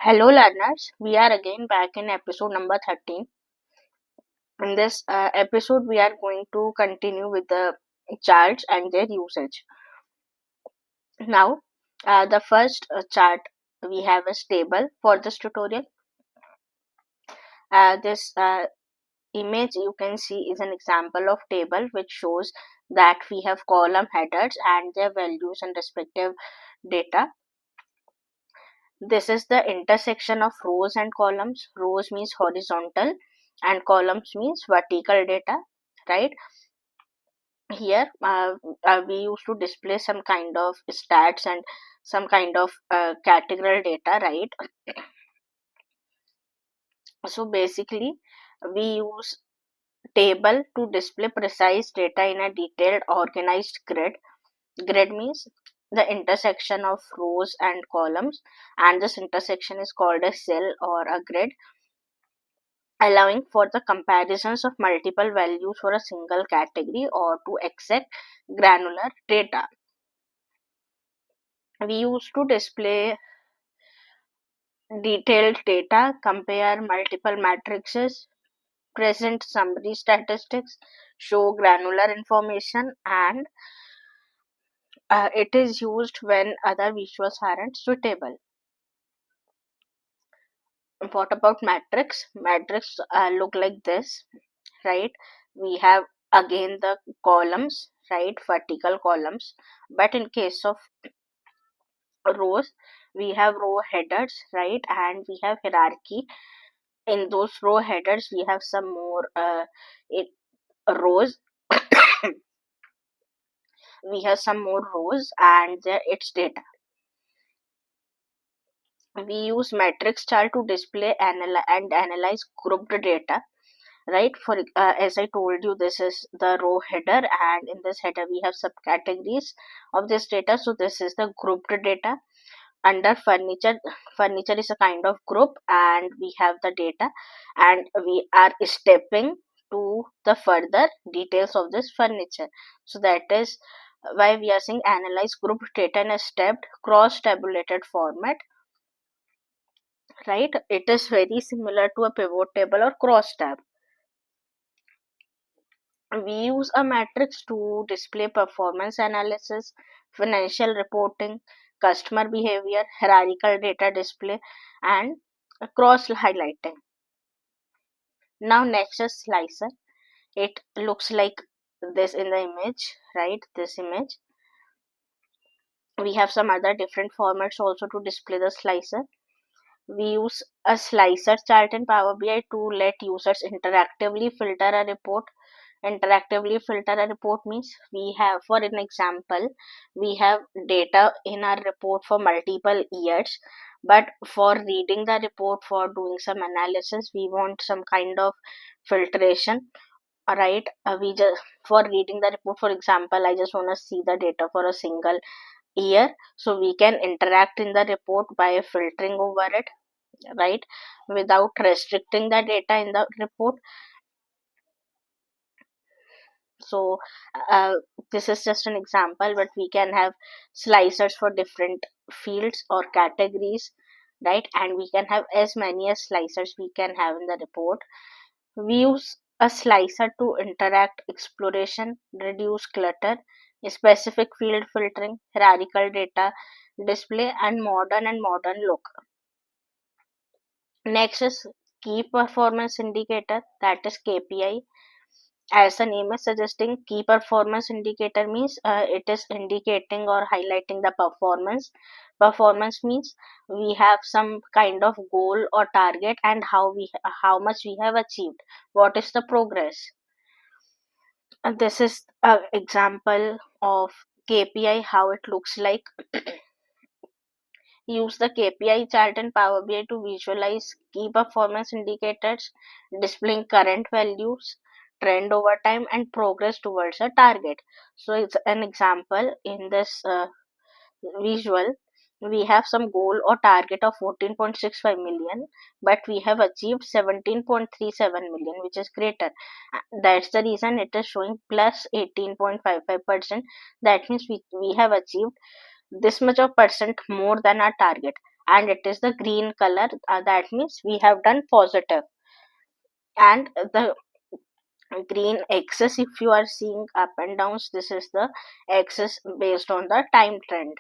Hello, learners. We are again back in episode number 13. In this episode, we are going to continue with the charts and their usage. Now, the first chart we have a table for this tutorial. This image you can see is an example of table which shows that we have column headers and their values and respective data. This is the intersection of rows and columns. Rows means horizontal and columns means vertical data, right? Here we used to display some kind of stats and some kind of categorical data, right? So basically we use table to display precise data in a detailed organized grid. Grid means the intersection of rows and columns, and this intersection is called a cell or a grid, allowing for the comparisons of multiple values for a single category or to accept granular data. We used to display detailed data, compare multiple matrices, present summary statistics, show granular information, and it is used when other visuals aren't suitable. What about matrix? Matrix look like this, right? We have again the columns, right? Vertical columns, but in case of rows, we have row headers, right? And we have hierarchy. In those row headers, we have some more rows. We have some more rows and there its data. We use matrix chart to display and analyze grouped data, right? For as I told you, this is the row header, and in this header we have subcategories of this data. So this is the grouped data. Under furniture is a kind of group, and we have the data, and we are stepping to the further details of this furniture. So that is why we are saying analyze group data in a stepped cross tabulated format, right? It is very similar to a pivot table or cross tab. We use a matrix to display performance analysis, financial reporting, customer behavior, hierarchical data display, and cross highlighting. Now next is slicer. It looks like this in the image, right? This image. We have some other different formats also to display the slicer. We use a slicer chart in Power BI to let users interactively filter a report. Interactively filter a report means we have, for an example, we have data in our report for multiple years, but for reading the report, for doing some analysis, we want some kind of filtration. Right, we just, for reading the report, for example, I just want to see the data for a single year, so we can interact in the report by filtering over it, right, without restricting the data in the report. So uh, this is just an example, but we can have slicers for different fields or categories, right? And we can have as many as slicers we can have in the report. We use a slicer to interact exploration, reduce clutter, specific field filtering, hierarchical data display, and modern look. Next is key performance indicator, that is KPI. As the name is suggesting, key performance indicator means it is indicating or highlighting the performance. Performance means we have some kind of goal or target, and how much we have achieved, what is the progress. And this is an example of KPI, how it looks like. Use the KPI chart in Power BI to visualize key performance indicators, displaying current values, trend over time, and progress towards a target. So, it's an example in this visual. We have some goal or target of 14.65 million, but we have achieved 17.37 million, which is greater. That's the reason it is showing plus 18.55%. That means we have achieved this much of percent more than our target. and it is the green color, that means we have done positive. And the green axis, if you are seeing up and downs, this is the axis based on the time trend.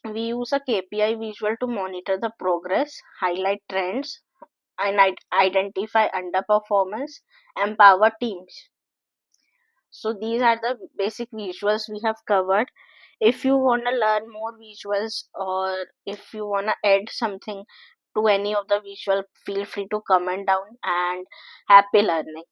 We use a KPI visual to monitor the progress, highlight trends, and identify underperformance, empower teams. So these are the basic visuals we have covered. If you want to learn more visuals, or if you want to add something to any of the visual, feel free to comment down, and happy learning.